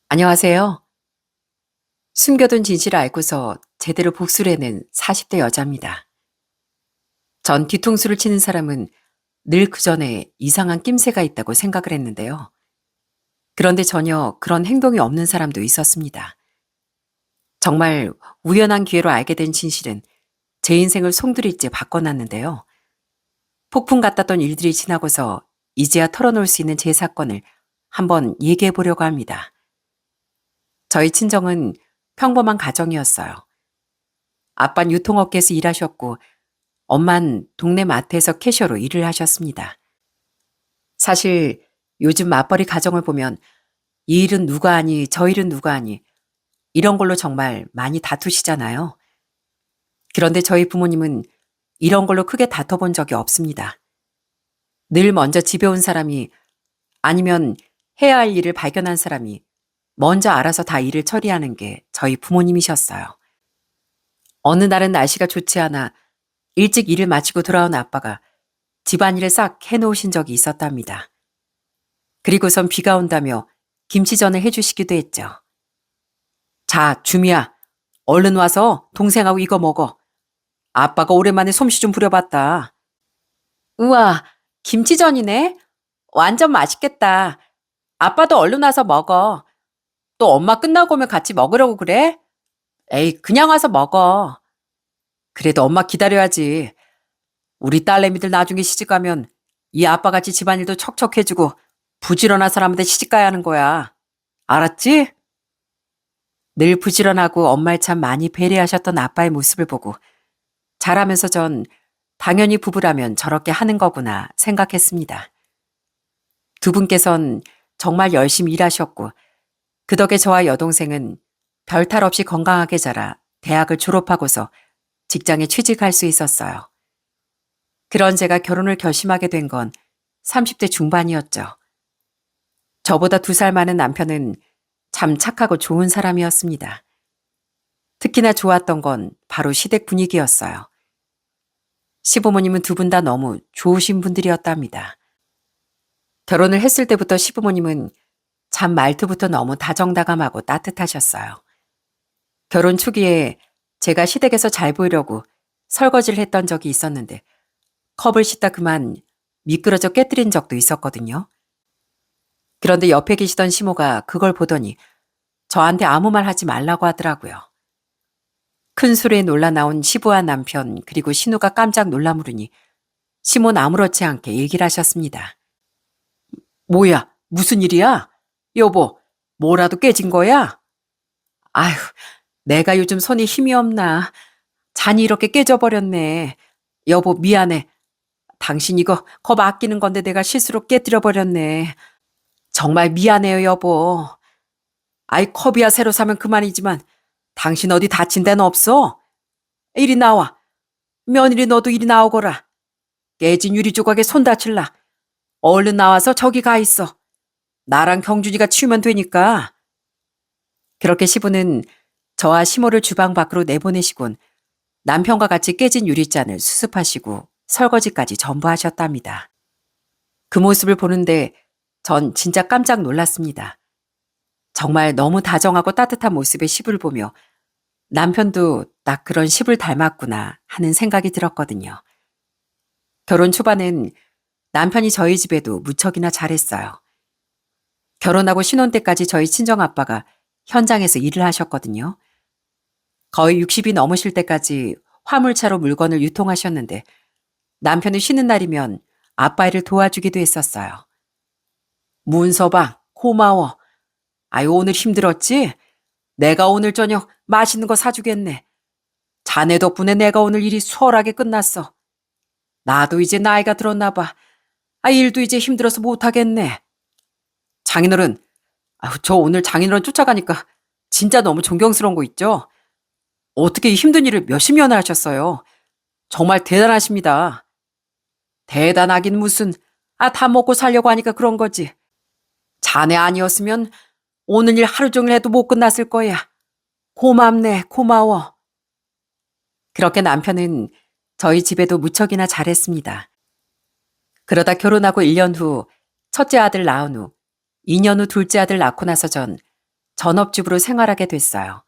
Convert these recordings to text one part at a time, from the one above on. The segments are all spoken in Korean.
안녕하세요. 숨겨둔 진실을 알고서 제대로 복수를 해낸 40대 여자입니다. 전 뒤통수를 치는 사람은 늘 그 전에 이상한 낌새가 있다고 생각을 했는데요. 그런데 전혀 그런 행동이 없는 사람도 있었습니다. 정말 우연한 기회로 알게 된 진실은 제 인생을 송두리째 바꿔놨는데요. 폭풍 같았던 일들이 지나고서 이제야 털어놓을 수 있는 제 사건을 한번 얘기해 보려고 합니다. 저희 친정은 평범한 가정이었어요. 아빠는 유통업계에서 일하셨고 엄만 동네 마트에서 캐셔로 일을 하셨습니다. 사실 요즘 맞벌이 가정을 보면 이 일은 누가 하니 저 일은 누가 하니 이런 걸로 정말 많이 다투시잖아요. 그런데 저희 부모님은 이런 걸로 크게 다퉈본 적이 없습니다. 늘 먼저 집에 온 사람이 아니면 해야 할 일을 발견한 사람이 먼저 알아서 다 일을 처리하는 게 저희 부모님이셨어요. 어느 날은 날씨가 좋지 않아 일찍 일을 마치고 돌아온 아빠가 집안일을 싹 해놓으신 적이 있었답니다. 그리고선 비가 온다며 김치전을 해주시기도 했죠. 자, 주미야, 얼른 와서 동생하고 이거 먹어. 아빠가 오랜만에 솜씨 좀 부려봤다. 우와, 김치전이네? 완전 맛있겠다. 아빠도 얼른 와서 먹어. 또 엄마 끝나고 오면 같이 먹으려고 그래? 에이, 그냥 와서 먹어. 그래도 엄마 기다려야지. 우리 딸내미들 나중에 시집가면 이 아빠같이 집안일도 척척해주고 부지런한 사람한테 시집가야 하는 거야. 알았지? 늘 부지런하고 엄마를 참 많이 배려하셨던 아빠의 모습을 보고 자라면서 전 당연히 부부라면 저렇게 하는 거구나 생각했습니다. 두 분께선 정말 열심히 일하셨고 그 덕에 저와 여동생은 별 탈 없이 건강하게 자라 대학을 졸업하고서 직장에 취직할 수 있었어요. 그런 제가 결혼을 결심하게 된 건 30대 중반이었죠. 저보다 2살 많은 남편은 참 착하고 좋은 사람이었습니다. 특히나 좋았던 건 바로 시댁 분위기였어요. 시부모님은 두 분 다 너무 좋으신 분들이었답니다. 결혼을 했을 때부터 시부모님은 참 말투부터 너무 다정다감하고 따뜻하셨어요. 결혼 초기에 제가 시댁에서 잘 보이려고 설거지를 했던 적이 있었는데 컵을 씻다 그만 미끄러져 깨뜨린 적도 있었거든요. 그런데 옆에 계시던 시모가 그걸 보더니 저한테 아무 말 하지 말라고 하더라고요. 큰 소리에 놀라 나온 시부와 남편 그리고 신우가 깜짝 놀라무르니 시모는 아무렇지 않게 얘기를 하셨습니다. 뭐야, 무슨 일이야? 여보, 뭐라도 깨진 거야? 아휴, 내가 요즘 손에 힘이 없나. 잔이 이렇게 깨져버렸네. 여보, 미안해. 당신 이거 컵 아끼는 건데 내가 실수로 깨뜨려버렸네. 정말 미안해요, 여보. 아이, 컵이야 새로 사면 그만이지만 당신 어디 다친 데는 없어? 이리 나와. 며느리 너도 이리 나오거라. 깨진 유리 조각에 손 다칠라. 얼른 나와서 저기 가 있어. 나랑 경준이가 치우면 되니까. 그렇게 시부는 저와 시모를 주방 밖으로 내보내시곤 남편과 같이 깨진 유리잔을 수습하시고 설거지까지 전부 하셨답니다. 그 모습을 보는데 전 진짜 깜짝 놀랐습니다. 정말 너무 다정하고 따뜻한 모습의 시부를 보며 남편도 딱 그런 시부를 닮았구나 하는 생각이 들었거든요. 결혼 초반엔 남편이 저희 집에도 무척이나 잘했어요. 결혼하고 신혼 때까지 저희 친정아빠가 현장에서 일을 하셨거든요. 거의 60이 넘으실 때까지 화물차로 물건을 유통하셨는데 남편은 쉬는 날이면 아빠 일을 도와주기도 했었어요. 문서방, 고마워. 아유, 오늘 힘들었지? 내가 오늘 저녁 맛있는 거 사주겠네. 자네 덕분에 내가 오늘 일이 수월하게 끝났어. 나도 이제 나이가 들었나 봐. 아, 일도 이제 힘들어서 못하겠네. 장인어른, 아유, 저 오늘 장인어른 쫓아가니까 진짜 너무 존경스러운 거 있죠? 어떻게 이 힘든 일을 몇십 년을 하셨어요? 정말 대단하십니다. 대단하긴 무슨, 다 먹고 살려고 하니까 그런 거지. 자네 아니었으면 오늘 일 하루 종일 해도 못 끝났을 거야. 고맙네, 고마워. 그렇게 남편은 저희 집에도 무척이나 잘했습니다. 그러다 결혼하고 1년 후 첫째 아들 낳은 후 2년 후 둘째 아들 낳고 나서 전 전업주부로 생활하게 됐어요.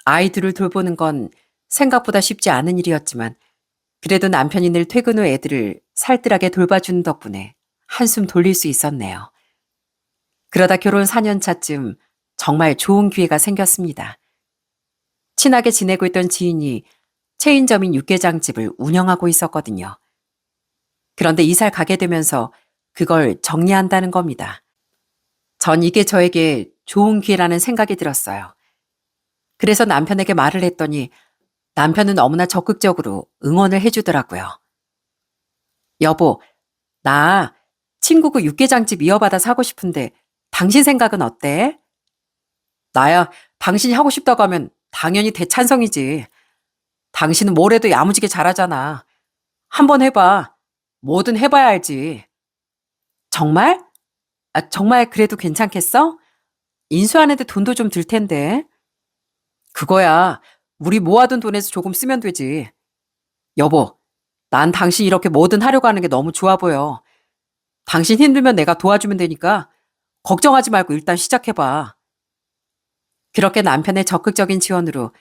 아이들을 돌보는 건 생각보다 쉽지 않은 일이었지만 그래도 남편이 늘 퇴근 후 애들을 살뜰하게 돌봐주는 덕분에 한숨 돌릴 수 있었네요. 그러다 결혼 4년 차쯤 정말 좋은 기회가 생겼습니다. 친하게 지내고 있던 지인이 체인점인 육개장집을 운영하고 있었거든요. 그런데 이사를 가게 되면서 그걸 정리한다는 겁니다. 전 이게 저에게 좋은 기회라는 생각이 들었어요. 그래서 남편에게 말을 했더니 남편은 너무나 적극적으로 응원을 해주더라고요. 여보, 나 친구가 육개장집 이어받아 사고 싶은데 당신 생각은 어때? 나야 당신이 하고 싶다고 하면 당연히 대찬성이지. 당신은 뭘 해도 야무지게 잘하잖아. 한번 해봐. 뭐든 해봐야 알지. 정말? 정말 그래도 괜찮겠어? 인수하는데 돈도 좀 들 텐데. 그거야. 우리 모아둔 돈에서 조금 쓰면 되지. 여보, 난 당신 이렇게 뭐든 하려고 하는 게 너무 좋아 보여. 당신 힘들면 내가 도와주면 되니까 걱정하지 말고 일단 시작해봐. 그렇게 남편의 적극적인 지원으로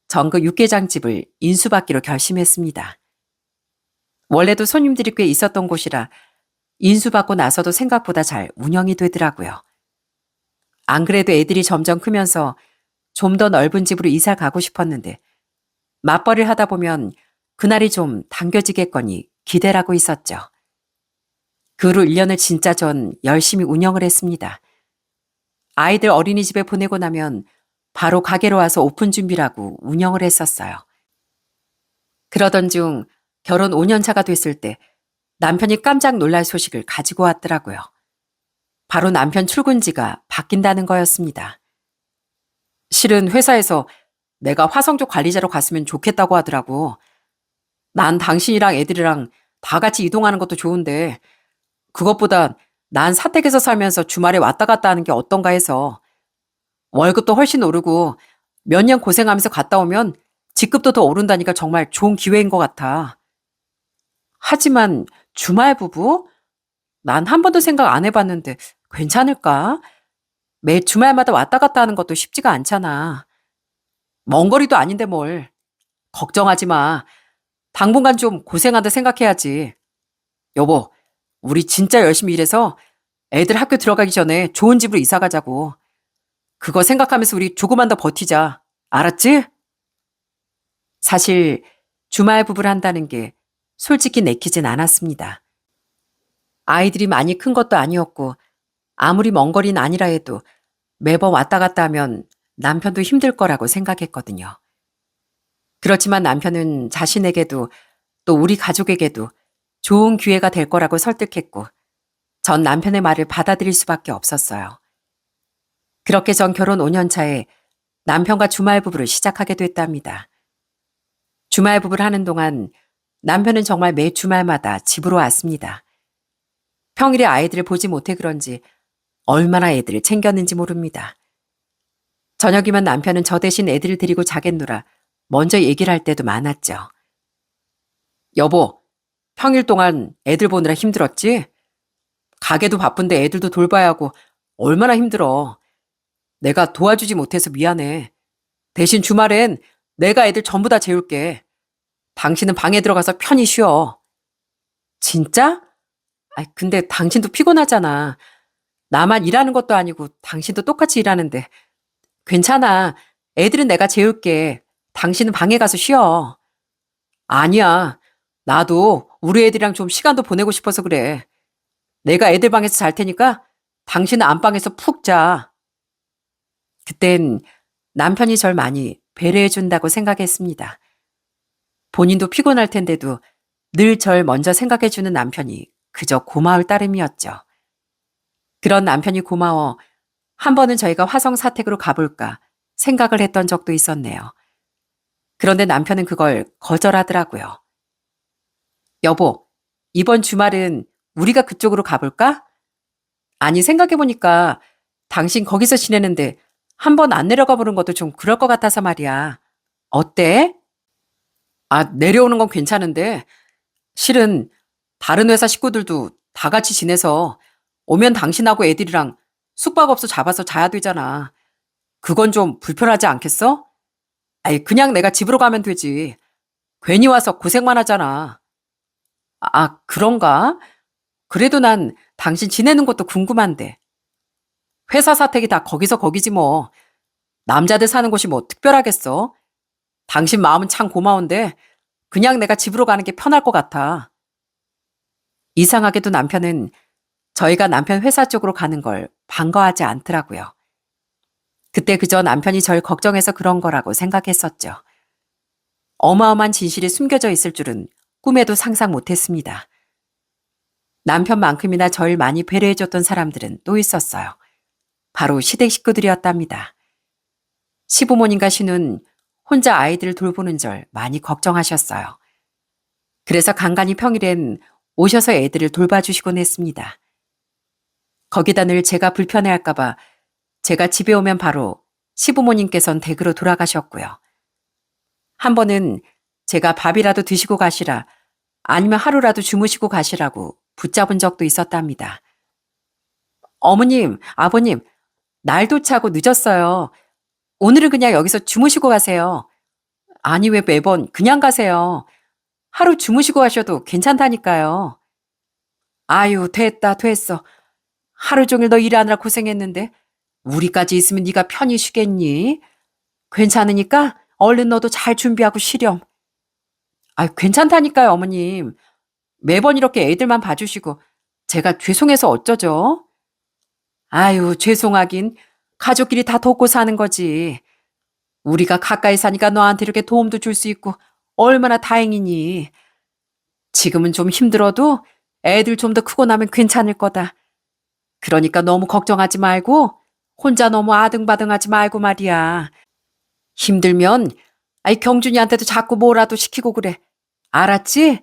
전국 육개장집을 인수받기로 결심했습니다. 원래도 손님들이 꽤 있었던 곳이라 인수받고 나서도 생각보다 잘 운영이 되더라고요. 안 그래도 애들이 점점 크면서 좀 더 넓은 집으로 이사 가고 싶었는데 맞벌이를 하다 보면 그날이 좀 당겨지겠거니 기대를 하고 있었죠. 그 후로 1년을 진짜 전 열심히 운영을 했습니다. 아이들 어린이집에 보내고 나면 바로 가게로 와서 오픈 준비라고 운영을 했었어요. 그러던 중 결혼 5년 차가 됐을 때 남편이 깜짝 놀랄 소식을 가지고 왔더라고요. 바로 남편 출근지가 바뀐다는 거였습니다. 실은 회사에서 내가 화성쪽 관리자로 갔으면 좋겠다고 하더라고. 난 당신이랑 애들이랑 다 같이 이동하는 것도 좋은데 그것보다 난 사택에서 살면서 주말에 왔다 갔다 하는 게 어떤가 해서 월급도 훨씬 오르고 몇 년 고생하면서 갔다 오면 직급도 더 오른다니까 정말 좋은 기회인 것 같아. 하지만 주말 부부? 난 한 번도 생각 안 해봤는데 괜찮을까? 매 주말마다 왔다 갔다 하는 것도 쉽지가 않잖아. 먼 거리도 아닌데 뭘. 걱정하지 마. 당분간 좀 고생한다 생각해야지. 여보, 우리 진짜 열심히 일해서 애들 학교 들어가기 전에 좋은 집으로 이사 가자고. 그거 생각하면서 우리 조금만 더 버티자. 알았지? 사실 주말 부부를 한다는 게 솔직히 내키진 않았습니다. 아이들이 많이 큰 것도 아니었고 아무리 먼 거리는 아니라 해도 매번 왔다 갔다 하면 남편도 힘들 거라고 생각했거든요. 그렇지만 남편은 자신에게도 또 우리 가족에게도 좋은 기회가 될 거라고 설득했고 전 남편의 말을 받아들일 수밖에 없었어요. 그렇게 전 결혼 5년 차에 남편과 주말 부부를 시작하게 됐답니다. 주말 부부를 하는 동안 남편은 정말 매 주말마다 집으로 왔습니다. 평일에 아이들을 보지 못해 그런지 얼마나 애들을 챙겼는지 모릅니다. 저녁이면 남편은 저 대신 애들을 데리고 자겠노라 먼저 얘기를 할 때도 많았죠. 여보, 평일 동안 애들 보느라 힘들었지? 가게도 바쁜데 애들도 돌봐야 하고 얼마나 힘들어. 내가 도와주지 못해서 미안해. 대신 주말엔 내가 애들 전부 다 재울게. 당신은 방에 들어가서 편히 쉬어. 진짜? 근데 당신도 피곤하잖아. 나만 일하는 것도 아니고 당신도 똑같이 일하는데. 괜찮아. 애들은 내가 재울게. 당신은 방에 가서 쉬어. 아니야. 나도 우리 애들이랑 좀 시간도 보내고 싶어서 그래. 내가 애들 방에서 잘 테니까 당신은 안방에서 푹 자. 그땐 남편이 절 많이 배려해준다고 생각했습니다. 본인도 피곤할 텐데도 늘 절 먼저 생각해주는 남편이 그저 고마울 따름이었죠. 그런 남편이 고마워 한 번은 저희가 화성 사택으로 가볼까 생각을 했던 적도 있었네요. 그런데 남편은 그걸 거절하더라고요. 여보, 이번 주말은 우리가 그쪽으로 가볼까? 아니, 생각해보니까 당신 거기서 지내는데 한 번 안 내려가 보는 것도 좀 그럴 것 같아서 말이야. 어때? 내려오는 건 괜찮은데 실은 다른 회사 식구들도 다 같이 지내서 오면 당신하고 애들이랑 숙박업소 잡아서 자야 되잖아. 그건 좀 불편하지 않겠어? 아이, 그냥 내가 집으로 가면 되지. 괜히 와서 고생만 하잖아. 아, 그런가? 그래도 난 당신 지내는 것도 궁금한데. 회사 사택이 다 거기서 거기지 뭐. 남자들 사는 곳이 뭐 특별하겠어? 당신 마음은 참 고마운데 그냥 내가 집으로 가는 게 편할 것 같아. 이상하게도 남편은 저희가 남편 회사 쪽으로 가는 걸 반가워하지 않더라고요. 그때 그저 남편이 절 걱정해서 그런 거라고 생각했었죠. 어마어마한 진실이 숨겨져 있을 줄은 꿈에도 상상 못했습니다. 남편만큼이나 절 많이 배려해줬던 사람들은 또 있었어요. 바로 시댁 식구들이었답니다. 시부모님과 시는 혼자 아이들을 돌보는 절 많이 걱정하셨어요. 그래서 간간히 평일엔 오셔서 애들을 돌봐주시곤 했습니다. 거기다 늘 제가 불편해할까봐 제가 집에 오면 바로 시부모님께선 댁으로 돌아가셨고요. 한 번은 제가 밥이라도 드시고 가시라 아니면 하루라도 주무시고 가시라고 붙잡은 적도 있었답니다. 어머님, 아버님, 날도 차고 늦었어요. 오늘은 그냥 여기서 주무시고 가세요. 아니, 왜 매번 그냥 가세요? 하루 주무시고 가셔도 괜찮다니까요. 아유, 됐다, 됐어. 하루 종일 너 일하느라 고생했는데 우리까지 있으면 네가 편히 쉬겠니? 괜찮으니까 얼른 너도 잘 준비하고 쉬렴. 아, 괜찮다니까요, 어머님. 매번 이렇게 애들만 봐주시고 제가 죄송해서 어쩌죠? 아유, 죄송하긴. 가족끼리 다 돕고 사는 거지. 우리가 가까이 사니까 너한테 이렇게 도움도 줄 수 있고 얼마나 다행이니. 지금은 좀 힘들어도 애들 좀 더 크고 나면 괜찮을 거다. 그러니까 너무 걱정하지 말고 혼자 너무 아등바등하지 말고 말이야. 힘들면 아이 경준이한테도 자꾸 뭐라도 시키고 그래. 알았지?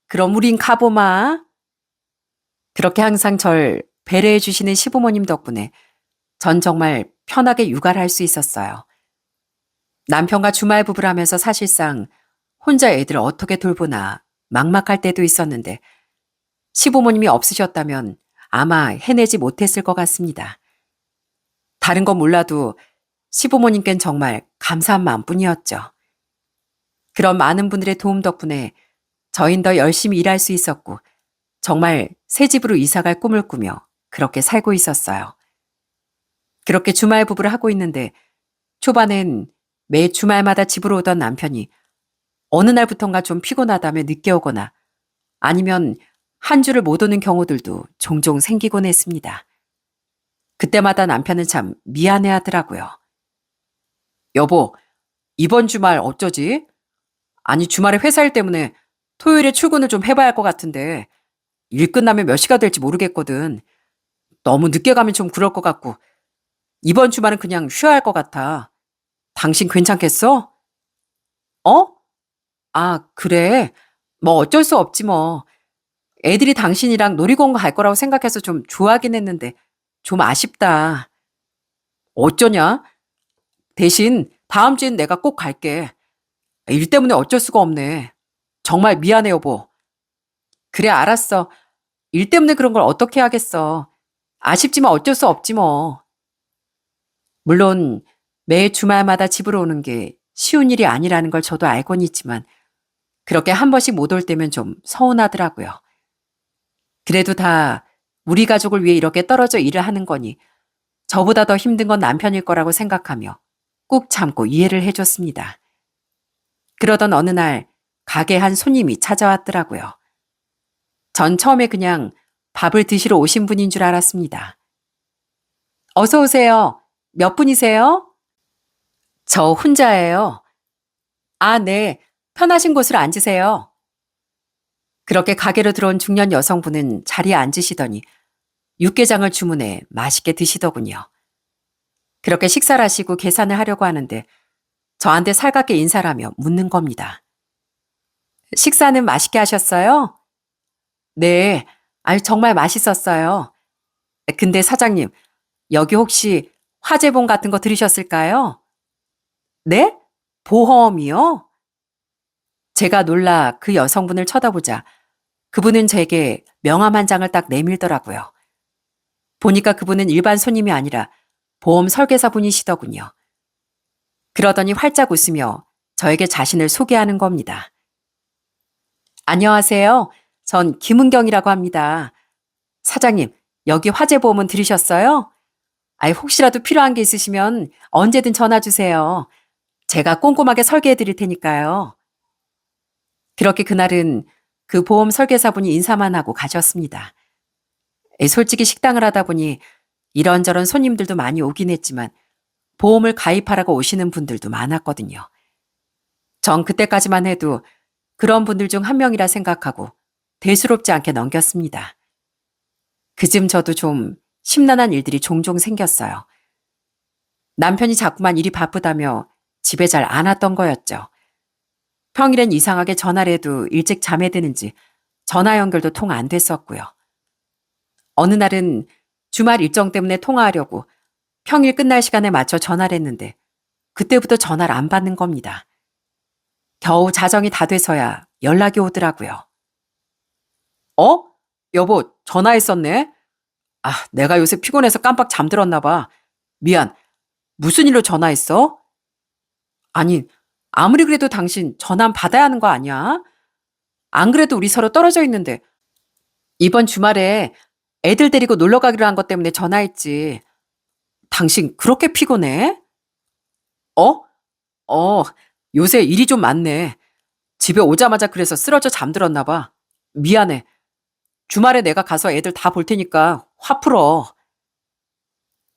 그럼 우린 가보마. 그렇게 항상 절 배려해 주시는 시부모님 덕분에 전 정말 편하게 육아를 할 수 있었어요. 남편과 주말 부부를 하면서 사실상 혼자 애들을 어떻게 돌보나 막막할 때도 있었는데 시부모님이 없으셨다면 아마 해내지 못했을 것 같습니다. 다른 건 몰라도 시부모님께는 정말 감사한 마음뿐이었죠. 그런 많은 분들의 도움 덕분에 저흰 더 열심히 일할 수 있었고 정말 새 집으로 이사갈 꿈을 꾸며 그렇게 살고 있었어요. 그렇게 주말 부부를 하고 있는데 초반엔 매 주말마다 집으로 오던 남편이 어느 날부턴가 좀 피곤하다며 늦게 오거나 아니면 한 주를 못 오는 경우들도 종종 생기곤 했습니다. 그때마다 남편은 참 미안해 하더라고요. 여보, 이번 주말 어쩌지? 아니, 주말에 회사 일 때문에 토요일에 출근을 좀 해봐야 할 것 같은데 일 끝나면 몇 시가 될지 모르겠거든. 너무 늦게 가면 좀 그럴 것 같고 이번 주말은 그냥 쉬어야 할 것 같아. 당신 괜찮겠어? 어? 아, 그래. 뭐 어쩔 수 없지 뭐. 애들이 당신이랑 놀이공원 갈 거라고 생각해서 좀 좋아하긴 했는데 좀 아쉽다. 어쩌냐? 대신 다음 주엔 내가 꼭 갈게. 일 때문에 어쩔 수가 없네. 정말 미안해, 여보. 그래, 알았어. 일 때문에 그런 걸 어떻게 하겠어. 아쉽지만 어쩔 수 없지 뭐. 물론 매 주말마다 집으로 오는 게 쉬운 일이 아니라는 걸 저도 알고는 있지만 그렇게 한 번씩 못 올 때면 좀 서운하더라고요. 그래도 다 우리 가족을 위해 이렇게 떨어져 일을 하는 거니 저보다 더 힘든 건 남편일 거라고 생각하며 꾹 참고 이해를 해줬습니다. 그러던 어느 날 가게 한 손님이 찾아왔더라고요. 전 처음에 그냥 밥을 드시러 오신 분인 줄 알았습니다. 어서 오세요. 몇 분이세요? 저 혼자예요. 아, 네. 편하신 곳으로 앉으세요. 그렇게 가게로 들어온 중년 여성분은 자리에 앉으시더니 육개장을 주문해 맛있게 드시더군요. 그렇게 식사를 하시고 계산을 하려고 하는데 저한테 살갑게 인사를 하며 묻는 겁니다. 식사는 맛있게 하셨어요? 네. 아유, 정말 맛있었어요. 근데 사장님, 여기 혹시 화재보험 같은 거 들으셨을까요? 네? 보험이요? 제가 놀라 그 여성분을 쳐다보자 그분은 제게 명함 한 장을 딱 내밀더라고요. 보니까 그분은 일반 손님이 아니라 보험 설계사분이시더군요. 그러더니 활짝 웃으며 저에게 자신을 소개하는 겁니다. 안녕하세요. 전 김은경이라고 합니다. 사장님, 여기 화재보험은 들으셨어요? 혹시라도 필요한 게 있으시면 언제든 전화 주세요. 제가 꼼꼼하게 설계해 드릴 테니까요. 그렇게 그날은 그 보험 설계사분이 인사만 하고 가셨습니다. 솔직히 식당을 하다 보니 이런저런 손님들도 많이 오긴 했지만 보험을 가입하라고 오시는 분들도 많았거든요. 전 그때까지만 해도 그런 분들 중 한 명이라 생각하고 대수롭지 않게 넘겼습니다. 그쯤 저도 좀 심란한 일들이 종종 생겼어요. 남편이 자꾸만 일이 바쁘다며 집에 잘 안 왔던 거였죠. 평일엔 이상하게 전화를 해도 일찍 잠에 드는지 전화 연결도 통 안 됐었고요. 어느 날은 주말 일정 때문에 통화하려고 평일 끝날 시간에 맞춰 전화를 했는데 그때부터 전화를 안 받는 겁니다. 겨우 자정이 다 돼서야 연락이 오더라고요. 여보, 전화했었네? 내가 요새 피곤해서 깜빡 잠들었나 봐. 미안. 무슨 일로 전화했어? 아니, 아무리 그래도 당신 전화 받아야 하는 거 아니야? 안 그래도 우리 서로 떨어져 있는데 이번 주말에 애들 데리고 놀러 가기로 한 것 때문에 전화했지. 당신 그렇게 피곤해? 어? 어, 요새 일이 좀 많네. 집에 오자마자 그래서 쓰러져 잠들었나 봐. 미안해. 주말에 내가 가서 애들 다 볼 테니까 화 풀어.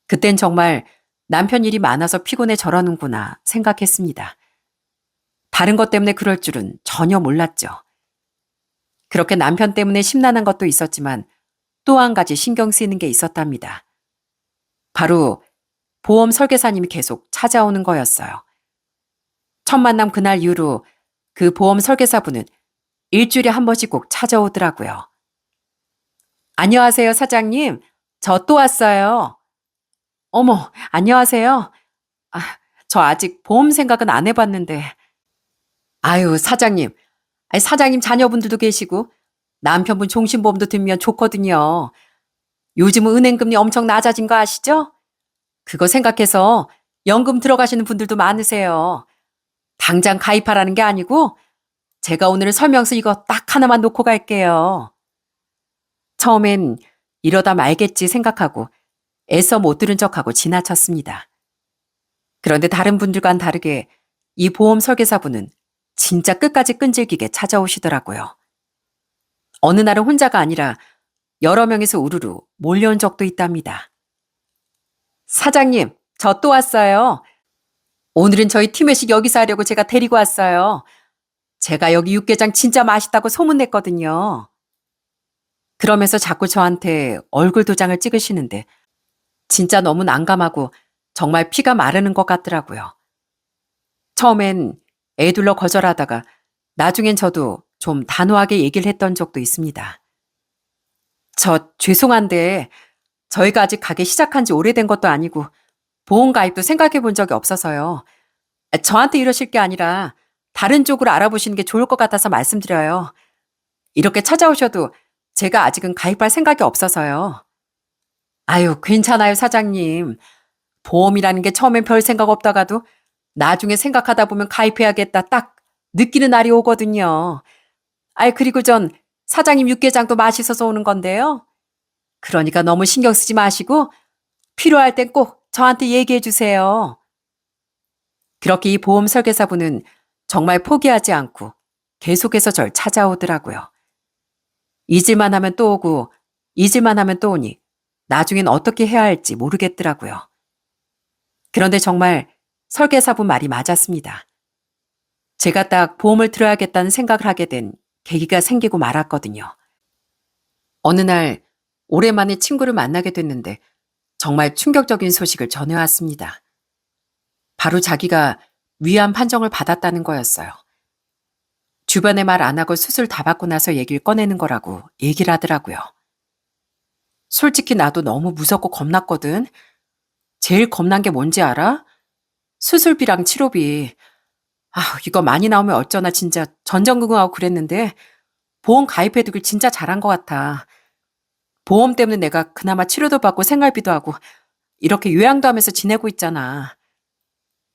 그땐 정말 남편 일이 많아서 피곤해 저러는구나 생각했습니다. 다른 것 때문에 그럴 줄은 전혀 몰랐죠. 그렇게 남편 때문에 심란한 것도 있었지만 또 한 가지 신경 쓰이는 게 있었답니다. 바로 보험 설계사님이 계속 찾아오는 거였어요. 첫 만남 그날 이후로 그 보험 설계사분은 일주일에 한 번씩 꼭 찾아오더라고요. 안녕하세요, 사장님. 저 또 왔어요. 어머, 안녕하세요. 아, 저 아직 보험 생각은 안 해봤는데. 아유, 사장님. 사장님 자녀분들도 계시고 남편분 종신보험도 들면 좋거든요. 요즘은 은행금리 엄청 낮아진 거 아시죠? 그거 생각해서 연금 들어가시는 분들도 많으세요. 당장 가입하라는 게 아니고 제가 오늘 설명서 이거 딱 하나만 놓고 갈게요. 처음엔 이러다 말겠지 생각하고 애써 못 들은 척하고 지나쳤습니다. 그런데 다른 분들과는 다르게 이 보험 설계사분은 진짜 끝까지 끈질기게 찾아오시더라고요. 어느 날은 혼자가 아니라 여러 명이서 우르르 몰려온 적도 있답니다. 사장님, 저 또 왔어요. 오늘은 저희 팀 회식 여기서 하려고 제가 데리고 왔어요. 제가 여기 육개장 진짜 맛있다고 소문냈거든요. 그러면서 자꾸 저한테 얼굴 도장을 찍으시는데 진짜 너무 난감하고 정말 피가 마르는 것 같더라고요. 처음엔 애둘러 거절하다가 나중엔 저도 좀 단호하게 얘기를 했던 적도 있습니다. 저 죄송한데 저희가 아직 가게 시작한 지 오래된 것도 아니고 보험 가입도 생각해 본 적이 없어서요. 저한테 이러실 게 아니라 다른 쪽으로 알아보시는 게 좋을 것 같아서 말씀드려요. 이렇게 찾아오셔도 제가 아직은 가입할 생각이 없어서요. 아유, 괜찮아요, 사장님. 보험이라는 게 처음엔 별 생각 없다가도 나중에 생각하다 보면 가입해야겠다 딱 느끼는 날이 오거든요. 그리고 전 사장님 육개장도 맛있어서 오는 건데요. 그러니까 너무 신경 쓰지 마시고 필요할 땐 꼭 저한테 얘기해 주세요. 그렇게 이 보험 설계사분은 정말 포기하지 않고 계속해서 절 찾아오더라고요. 잊을만 하면 또 오고 잊을만 하면 또 오니 나중엔 어떻게 해야 할지 모르겠더라고요. 그런데 정말 설계사분 말이 맞았습니다. 제가 딱 보험을 들어야겠다는 생각을 하게 된 계기가 생기고 말았거든요. 어느 날 오랜만에 친구를 만나게 됐는데 정말 충격적인 소식을 전해왔습니다. 바로 자기가 위암 판정을 받았다는 거였어요. 주변에 말 안 하고 수술 다 받고 나서 얘기를 꺼내는 거라고 얘기를 하더라고요. 솔직히 나도 너무 무섭고 겁났거든. 제일 겁난 게 뭔지 알아? 수술비랑 치료비. 이거 많이 나오면 어쩌나 진짜 전전긍긍하고 그랬는데 보험 가입해두길 진짜 잘한 것 같아. 보험 때문에 내가 그나마 치료도 받고 생활비도 하고 이렇게 요양도 하면서 지내고 있잖아.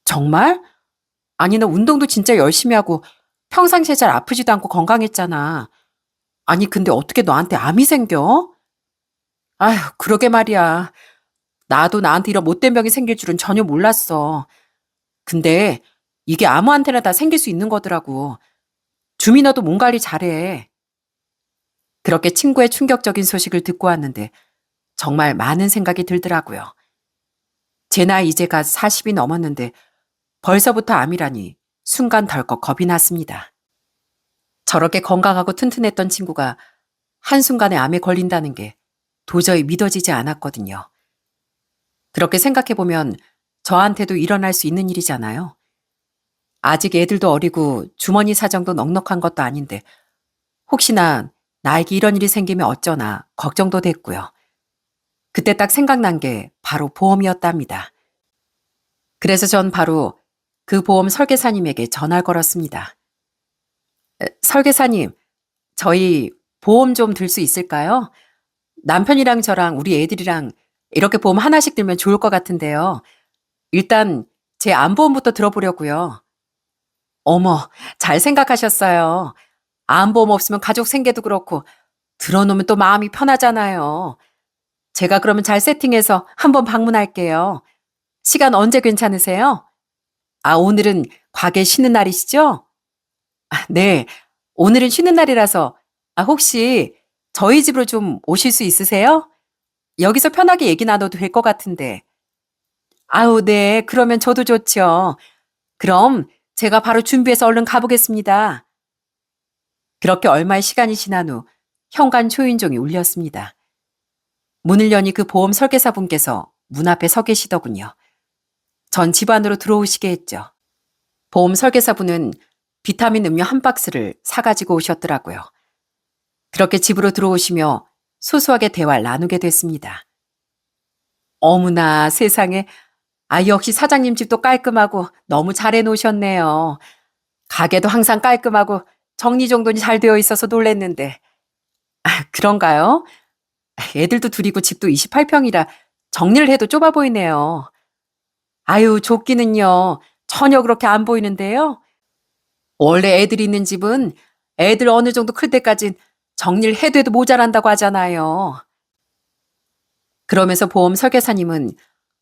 정말? 아니, 너 운동도 진짜 열심히 하고 평상시에 잘 아프지도 않고 건강했잖아. 아니, 근데 어떻게 너한테 암이 생겨? 아휴, 그러게 말이야. 나도 나한테 이런 못된 병이 생길 줄은 전혀 몰랐어. 근데 이게 아무한테나 다 생길 수 있는 거더라고. 주미 너도 몸 관리 잘해. 그렇게 친구의 충격적인 소식을 듣고 왔는데 정말 많은 생각이 들더라고요. 제 나이 이제 갓 40이 넘었는데 벌써부터 암이라니 순간 덜컥 겁이 났습니다. 저렇게 건강하고 튼튼했던 친구가 한순간에 암에 걸린다는 게 도저히 믿어지지 않았거든요. 그렇게 생각해보면 저한테도 일어날 수 있는 일이잖아요. 아직 애들도 어리고 주머니 사정도 넉넉한 것도 아닌데 혹시나 나에게 이런 일이 생기면 어쩌나 걱정도 됐고요. 그때 딱 생각난 게 바로 보험이었답니다. 그래서 전 바로 그 보험 설계사님에게 전화를 걸었습니다. 설계사님, 저희 보험 좀 들 수 있을까요? 남편이랑 저랑 우리 애들이랑 이렇게 보험 하나씩 들면 좋을 것 같은데요. 일단 제 암보험부터 들어보려고요. 어머, 잘 생각하셨어요. 암보험 없으면 가족 생계도 그렇고 들어놓으면 또 마음이 편하잖아요. 제가 그러면 잘 세팅해서 한번 방문할게요. 시간 언제 괜찮으세요? 아, 오늘은 가게 쉬는 날이시죠? 아, 네, 오늘은 쉬는 날이라서 혹시 저희 집으로 좀 오실 수 있으세요? 여기서 편하게 얘기 나눠도 될 것 같은데. 아우, 네, 그러면 저도 좋죠. 그럼 제가 바로 준비해서 얼른 가보겠습니다. 그렇게 얼마의 시간이 지난 후 현관 초인종이 울렸습니다. 문을 여니 그 보험 설계사분께서 문 앞에 서 계시더군요. 전 집 안으로 들어오시게 했죠. 보험 설계사분은 비타민 음료 한 박스를 사가지고 오셨더라고요. 그렇게 집으로 들어오시며 소소하게 대화를 나누게 됐습니다. 어머나 세상에, 역시 사장님 집도 깔끔하고 너무 잘 해놓으셨네요. 가게도 항상 깔끔하고 정리정돈이 잘 되어 있어서 놀랬는데. 그런가요? 애들도 둘이고 집도 28평이라 정리를 해도 좁아 보이네요. 아유, 좁기는요. 전혀 그렇게 안 보이는데요. 원래 애들이 있는 집은 애들 어느 정도 클 때까진 정리를 해도 해도 모자란다고 하잖아요. 그러면서 보험 설계사님은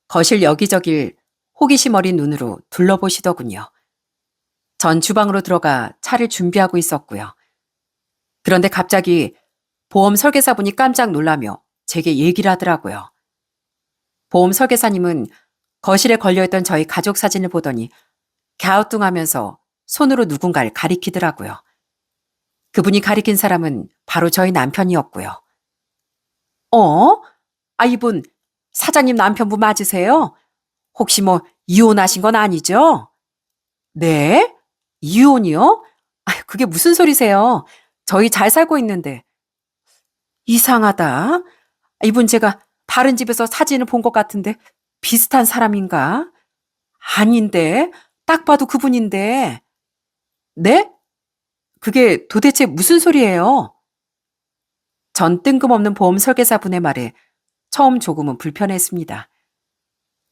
거실 여기저길 호기심 어린 눈으로 둘러보시더군요. 전 주방으로 들어가 차를 준비하고 있었고요. 그런데 갑자기 보험 설계사분이 깜짝 놀라며 제게 얘기를 하더라고요. 보험 설계사님은 거실에 걸려있던 저희 가족 사진을 보더니 갸우뚱하면서 손으로 누군가를 가리키더라고요. 그분이 가리킨 사람은 바로 저희 남편이었고요. 어? 이분 사장님 남편분 맞으세요? 혹시 뭐 이혼하신 건 아니죠? 네? 이혼이요? 그게 무슨 소리세요? 저희 잘 살고 있는데. 이상하다. 이분 제가 다른 집에서 사진을 본 것 같은데 비슷한 사람인가? 아닌데. 딱 봐도 그분인데. 네? 그게 도대체 무슨 소리예요? 전 뜬금없는 보험 설계사분의 말에 처음 조금은 불편했습니다.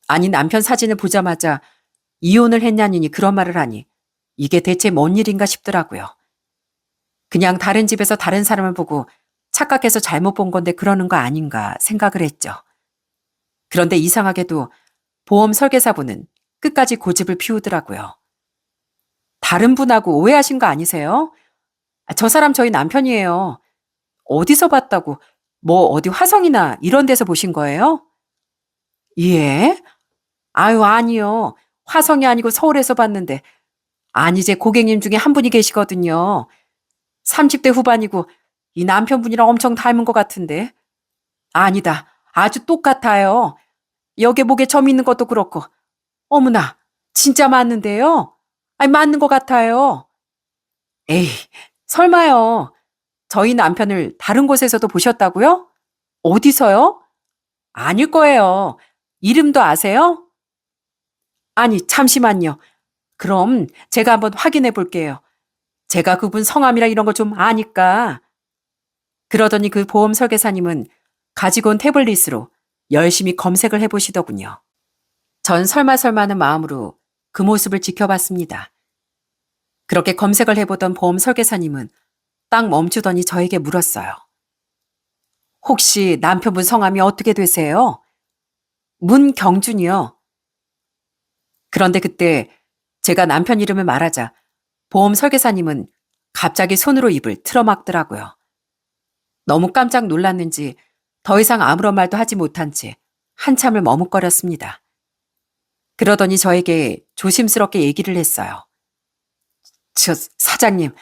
아니, 남편 사진을 보자마자 이혼을 했냐니 그런 말을 하니 이게 대체 뭔 일인가 싶더라고요. 그냥 다른 집에서 다른 사람을 보고 착각해서 잘못 본 건데 그러는 거 아닌가 생각을 했죠. 그런데 이상하게도 보험 설계사분은 끝까지 고집을 피우더라고요. 다른 분하고 오해하신 거 아니세요? 저 사람 저희 남편이에요. 어디서 봤다고? 뭐 어디 화성이나 이런 데서 보신 거예요? 예? 아유, 아니요. 화성이 아니고 서울에서 봤는데. 아니, 제 고객님 중에 한 분이 계시거든요. 30대 후반이고 이 남편분이랑 엄청 닮은 것 같은데. 아니다. 아주 똑같아요. 여기 목에 점 있는 것도 그렇고. 어머나, 진짜 맞는데요? 아니, 맞는 것 같아요. 에이, 설마요. 저희 남편을 다른 곳에서도 보셨다고요? 어디서요? 아닐 거예요. 이름도 아세요? 아니, 잠시만요. 그럼 제가 한번 확인해 볼게요. 제가 그분 성함이라 이런 걸 좀 아니까. 그러더니 그 보험 설계사님은 가지고 온 태블릿으로 열심히 검색을 해보시더군요. 전 설마설마하는 마음으로 그 모습을 지켜봤습니다. 그렇게 검색을 해보던 보험 설계사님은 딱 멈추더니 저에게 물었어요. 혹시 남편분 성함이 어떻게 되세요? 문경준이요. 그런데 그때 제가 남편 이름을 말하자 보험 설계사님은 갑자기 손으로 입을 틀어막더라고요. 너무 깜짝 놀랐는지 더 이상 아무런 말도 하지 못한 채 한참을 머뭇거렸습니다. 그러더니 저에게 조심스럽게 얘기를 했어요. 저 사장님,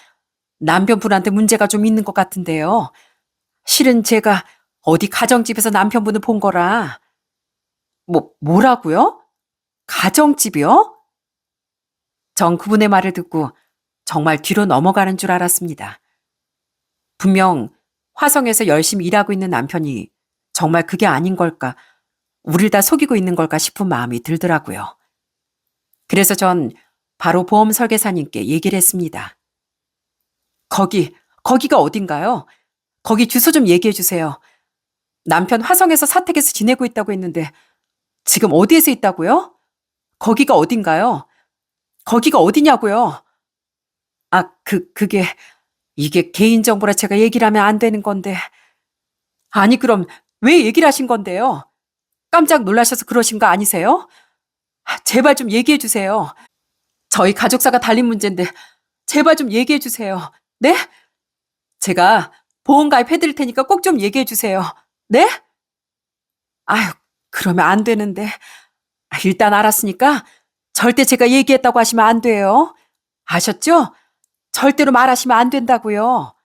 남편분한테 문제가 좀 있는 것 같은데요. 실은 제가 어디 가정집에서 남편분을 본 거라. 뭐라고요? 가정집이요? 전 그분의 말을 듣고 정말 뒤로 넘어가는 줄 알았습니다. 분명 화성에서 열심히 일하고 있는 남편이 정말 그게 아닌 걸까, 우릴 다 속이고 있는 걸까 싶은 마음이 들더라고요. 그래서 전 바로 보험 설계사님께 얘기를 했습니다. 거기가 어딘가요? 거기 주소 좀 얘기해 주세요. 남편 화성에서 사택에서 지내고 있다고 했는데 지금 어디에서 있다고요? 거기가 어딘가요? 거기가 어디냐고요? 이게 개인정보라 제가 얘기를 하면 안 되는 건데. 아니, 그럼 왜 얘기를 하신 건데요? 깜짝 놀라셔서 그러신 거 아니세요? 제발 좀 얘기해 주세요. 저희 가족사가 달린 문제인데 제발 좀 얘기해 주세요. 네? 제가 보험 가입해 드릴 테니까 꼭 좀 얘기해 주세요. 네? 아유, 그러면 안 되는데. 일단 알았으니까 절대 제가 얘기했다고 하시면 안 돼요. 아셨죠? 절대로 말하시면 안 된다고요.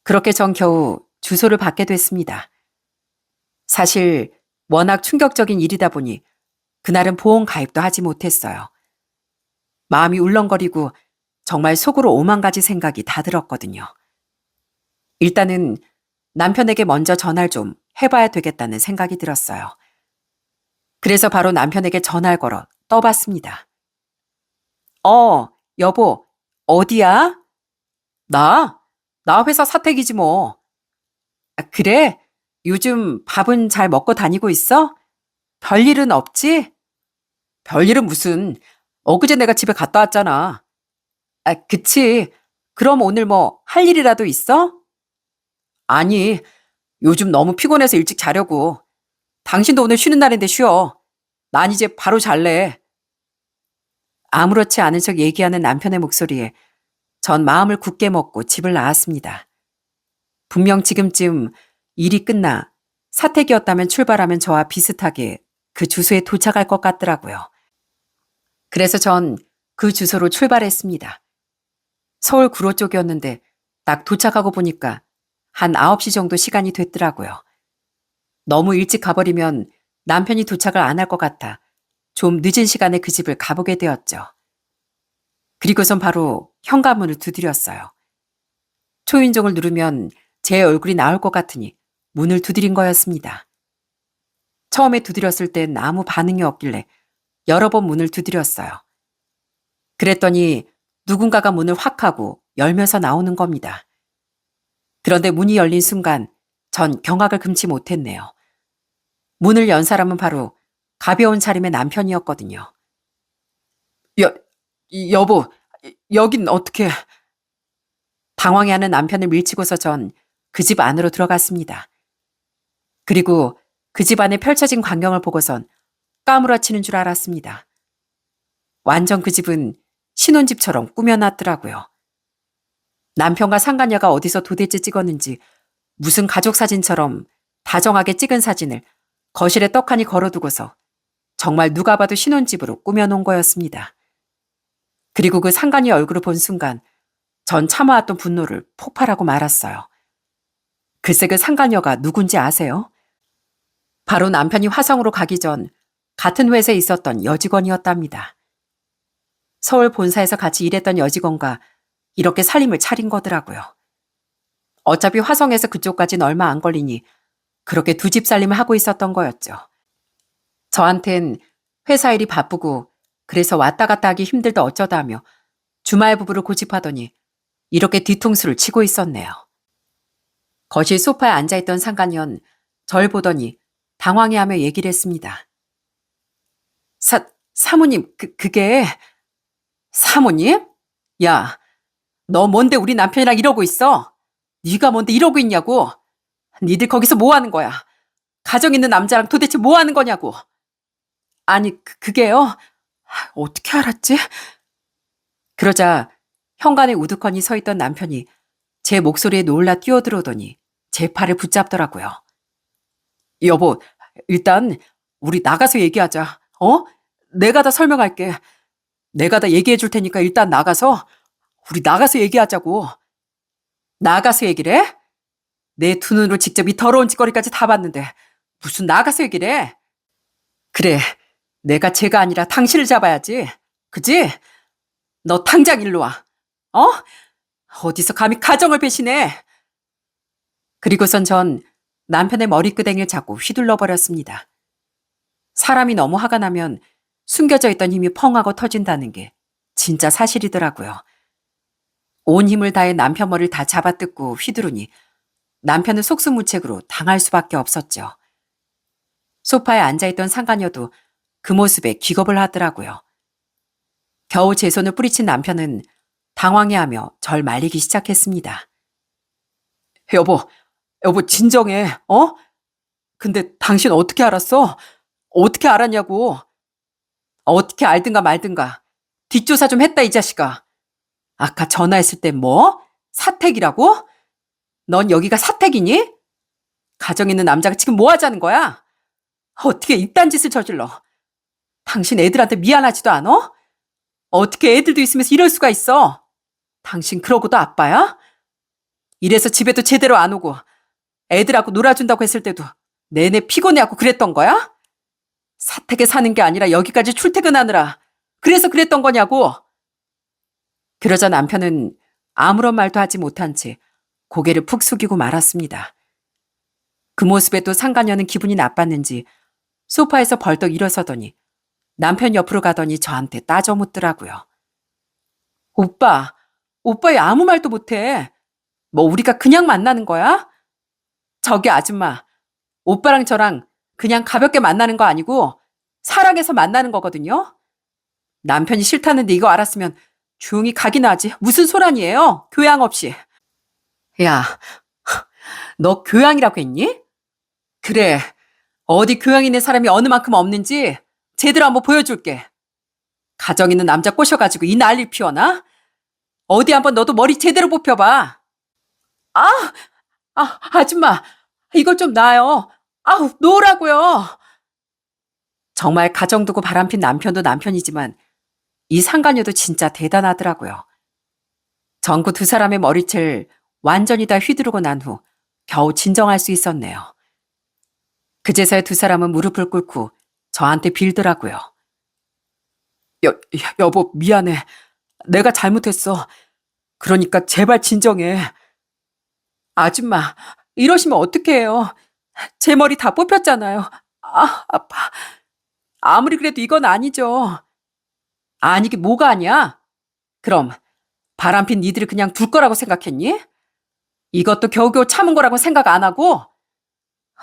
그렇게 전 겨우 주소를 받게 됐습니다. 사실 워낙 충격적인 일이다 보니 그날은 보험 가입도 하지 못했어요. 마음이 울렁거리고 정말 속으로 오만 가지 생각이 다 들었거든요. 일단은 남편에게 먼저 전화를 좀 해봐야 되겠다는 생각이 들었어요. 그래서 바로 남편에게 전화를 걸어 떠봤습니다. 여보, 어디야? 나 회사 사택이지 뭐. 그래? 요즘 밥은 잘 먹고 다니고 있어? 별일은 없지? 별일은 무슨, 엊그제 내가 집에 갔다 왔잖아. 그치. 그럼 오늘 뭐 할 일이라도 있어? 아니, 요즘 너무 피곤해서 일찍 자려고. 당신도 오늘 쉬는 날인데 쉬어. 난 이제 바로 잘래. 아무렇지 않은 척 얘기하는 남편의 목소리에 전 마음을 굳게 먹고 집을 나왔습니다. 분명 지금쯤 일이 끝나 사택이었다면 출발하면 저와 비슷하게 그 주소에 도착할 것 같더라고요. 그래서 전 그 주소로 출발했습니다. 서울 구로 쪽이었는데 딱 도착하고 보니까 한 9시 정도 시간이 됐더라고요. 너무 일찍 가버리면 남편이 도착을 안 할 것 같아 좀 늦은 시간에 그 집을 가보게 되었죠. 그리고선 바로 현관문을 두드렸어요. 초인종을 누르면 제 얼굴이 나올 것 같으니 문을 두드린 거였습니다. 처음에 두드렸을 땐 아무 반응이 없길래 여러 번 문을 두드렸어요. 그랬더니 누군가가 문을 확 하고 열면서 나오는 겁니다. 그런데 문이 열린 순간 전 경악을 금치 못했네요. 문을 연 사람은 바로 가벼운 차림의 남편이었거든요. 여보, 여긴 어떻게... 당황해하는 남편을 밀치고서 전 그 집 안으로 들어갔습니다. 그리고 그 집 안에 펼쳐진 광경을 보고선 까무러치는 줄 알았습니다. 완전 그 집은 신혼집처럼 꾸며놨더라고요. 남편과 상간녀가 어디서 도대체 찍었는지 무슨 가족 사진처럼 다정하게 찍은 사진을 거실에 떡하니 걸어두고서 정말 누가 봐도 신혼집으로 꾸며놓은 거였습니다. 그리고 그 상간녀 얼굴을 본 순간 전 참아왔던 분노를 폭발하고 말았어요. 글쎄 그 상간녀가 누군지 아세요? 바로 남편이 화성으로 가기 전 같은 회사에 있었던 여직원이었답니다. 서울 본사에서 같이 일했던 여직원과 이렇게 살림을 차린 거더라고요. 어차피 화성에서 그쪽까지는 얼마 안 걸리니 그렇게 두 집 살림을 하고 있었던 거였죠. 저한텐 회사 일이 바쁘고 그래서 왔다 갔다 하기 힘들다 어쩌다 하며 주말 부부를 고집하더니 이렇게 뒤통수를 치고 있었네요. 거실 소파에 앉아있던 상간년 절 보더니 당황해하며 얘기를 했습니다. 사모님, 그게... 사모님? 야, 너 뭔데 우리 남편이랑 이러고 있어? 네가 뭔데 이러고 있냐고? 니들 거기서 뭐 하는 거야? 가정 있는 남자랑 도대체 뭐 하는 거냐고? 아니, 그게요? 어떻게 알았지? 그러자 현관에 우두커니 서 있던 남편이 제 목소리에 놀라 뛰어들어오더니 제 팔을 붙잡더라고요. 여보, 일단 우리 나가서 얘기하자. 어? 내가 다 설명할게. 내가 다 얘기해 줄 테니까 일단 나가서 우리 나가서 얘기하자고. 나가서 얘기를 해? 내 두 눈으로 직접 이 더러운 짓거리까지 다 봤는데 무슨 나가서 얘기를 해? 그래, 내가 쟤가 아니라 당신을 잡아야지. 그지? 너 당장 일로 와. 어? 어디서 감히 가정을 배신해? 그리고선 전 남편의 머리끄댕이를 잡고 휘둘러 버렸습니다. 사람이 너무 화가 나면 숨겨져 있던 힘이 펑하고 터진다는 게 진짜 사실이더라고요. 온 힘을 다해 남편 머리를 다 잡아뜯고 휘두르니 남편은 속수무책으로 당할 수밖에 없었죠. 소파에 앉아있던 상간녀도 그 모습에 기겁을 하더라고요. 겨우 제 손을 뿌리친 남편은 당황해하며 절 말리기 시작했습니다. 여보 진정해. 어? 근데 당신 어떻게 알았어? 어떻게 알았냐고. 어떻게 알든가 말든가. 뒷조사 좀 했다 이 자식아. 아까 전화했을 때 뭐? 사택이라고? 넌 여기가 사택이니? 가정 있는 남자가 지금 뭐 하자는 거야? 어떻게 이딴 짓을 저질러? 당신 애들한테 미안하지도 않아? 어떻게 애들도 있으면서 이럴 수가 있어? 당신 그러고도 아빠야? 이래서 집에도 제대로 안 오고 애들하고 놀아준다고 했을 때도 내내 피곤해하고 그랬던 거야? 사택에 사는 게 아니라 여기까지 출퇴근하느라 그래서 그랬던 거냐고. 그러자 남편은 아무런 말도 하지 못한 채 고개를 푹 숙이고 말았습니다. 그 모습에 또 상간녀는 기분이 나빴는지 소파에서 벌떡 일어서더니 남편 옆으로 가더니 저한테 따져 묻더라고요. 오빠 왜 아무 말도 못해? 뭐 우리가 그냥 만나는 거야? 저기 아줌마, 오빠랑 저랑 그냥 가볍게 만나는 거 아니고 사랑해서 만나는 거거든요? 남편이 싫다는데 이거 알았으면 조용히 가긴 하지. 무슨 소란이에요? 교양 없이. 야, 너 교양이라고 했니? 그래, 어디 교양 있는 사람이 어느 만큼 없는지 제대로 한번 보여줄게. 가정 있는 남자 꼬셔가지고 이 난리 피워나? 어디 한번 너도 머리 제대로 뽑혀봐. 아, 아줌마, 이걸 좀 놔요. 아우, 놓으라고요. 정말 가정 두고 바람핀 남편도 남편이지만 이 상간녀도 진짜 대단하더라고요. 전구 두 사람의 머리채를 완전히 다 휘두르고 난 후 겨우 진정할 수 있었네요. 그제서야 두 사람은 무릎을 꿇고 저한테 빌더라고요. 여보, 미안해. 내가 잘못했어. 그러니까 제발 진정해. 아줌마, 이러시면 어떡해요. 제 머리 다 뽑혔잖아요. 아, 아파. 아무리 그래도 이건 아니죠. 아니게 뭐가 아니야? 그럼 바람핀 니들을 그냥 둘 거라고 생각했니? 이것도 겨우겨우 참은 거라고 생각 안 하고?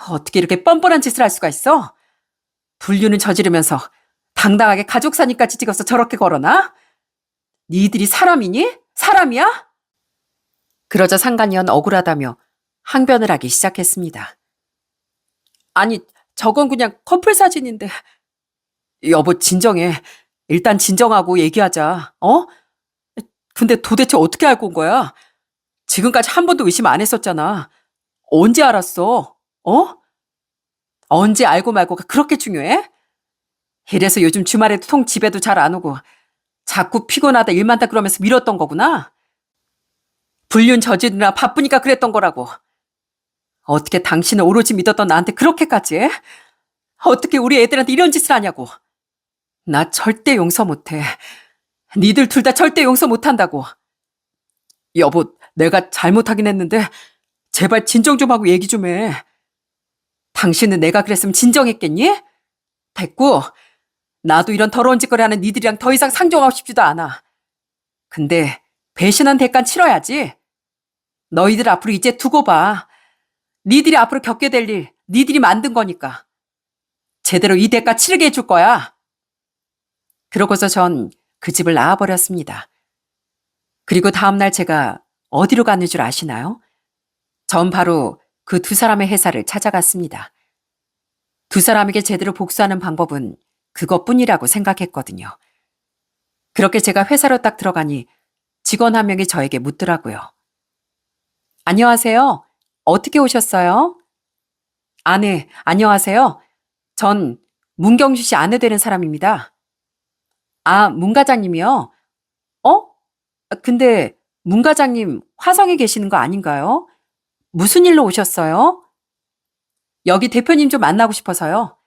어떻게 이렇게 뻔뻔한 짓을 할 수가 있어? 불륜을 저지르면서 당당하게 가족 사진까지 찍어서 저렇게 걸어놔? 니들이 사람이니? 사람이야? 그러자 상간녀는 억울하다며 항변을 하기 시작했습니다. 아니, 저건 그냥 커플 사진인데. 여보, 진정해. 일단 진정하고 얘기하자. 어? 근데 도대체 어떻게 알고 온 거야? 지금까지 한 번도 의심 안 했었잖아. 언제 알았어? 어? 언제 알고 말고가 그렇게 중요해? 이래서 요즘 주말에도 통 집에도 잘 안 오고 자꾸 피곤하다 일 많다 그러면서 미뤘던 거구나. 불륜 저지르느라 바쁘니까 그랬던 거라고. 어떻게 당신을 오로지 믿었던 나한테 그렇게까지 해? 어떻게 우리 애들한테 이런 짓을 하냐고. 나 절대 용서 못해. 니들 둘 다 절대 용서 못한다고. 여보, 내가 잘못하긴 했는데 제발 진정 좀 하고 얘기 좀 해. 당신은 내가 그랬으면 진정했겠니? 됐고, 나도 이런 더러운 짓거리 하는 니들이랑 더 이상 상종하고 싶지도 않아. 근데 배신한 대가는 치러야지. 너희들 앞으로 이제 두고 봐. 니들이 앞으로 겪게 될 일 니들이 만든 거니까. 제대로 이 대가 치르게 해줄 거야. 그러고서 전 그 집을 나와버렸습니다. 그리고 다음날 제가 어디로 갔는 줄 아시나요? 전 바로 그 두 사람의 회사를 찾아갔습니다. 두 사람에게 제대로 복수하는 방법은 그것뿐이라고 생각했거든요. 그렇게 제가 회사로 딱 들어가니 직원 한 명이 저에게 묻더라고요. 안녕하세요. 어떻게 오셨어요? 아, 네. 안녕하세요. 전 문경주 씨 아내 되는 사람입니다. 아, 문 과장님이요? 어? 근데 문 과장님 화성에 계시는 거 아닌가요? 무슨 일로 오셨어요? 여기 대표님 좀 만나고 싶어서요.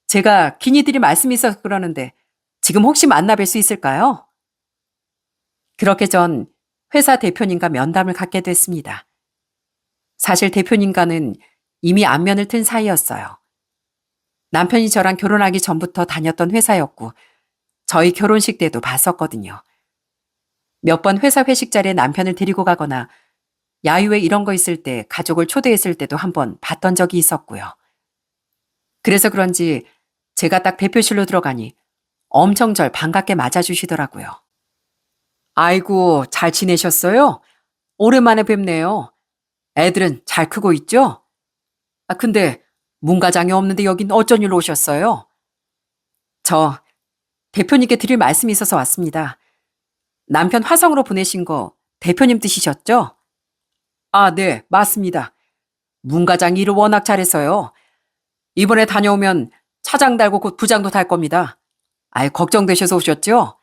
제가 기니들이 말씀이 있어서 그러는데 지금 혹시 만나 뵐 수 있을까요? 그렇게 전 회사 대표님과 면담을 갖게 됐습니다. 사실 대표님과는 이미 안면을 튼 사이였어요. 남편이 저랑 결혼하기 전부터 다녔던 회사였고 저희 결혼식 때도 봤었거든요. 몇 번 회사 회식 자리에 남편을 데리고 가거나 야유회 이런 거 있을 때 가족을 초대했을 때도 한번 봤던 적이 있었고요. 그래서 그런지 제가 딱 대표실로 들어가니 엄청 절 반갑게 맞아주시더라고요. 아이고, 잘 지내셨어요? 오랜만에 뵙네요. 애들은 잘 크고 있죠? 아, 근데 문 과장이 없는데 여긴 어쩐 일로 오셨어요? 저 대표님께 드릴 말씀이 있어서 왔습니다. 남편 화성으로 보내신 거 대표님 뜻이셨죠? 아, 네, 맞습니다. 문 과장이 일을 워낙 잘해서요. 이번에 다녀오면 차장 달고 곧 부장도 달 겁니다. 아예 걱정되셔서 오셨죠?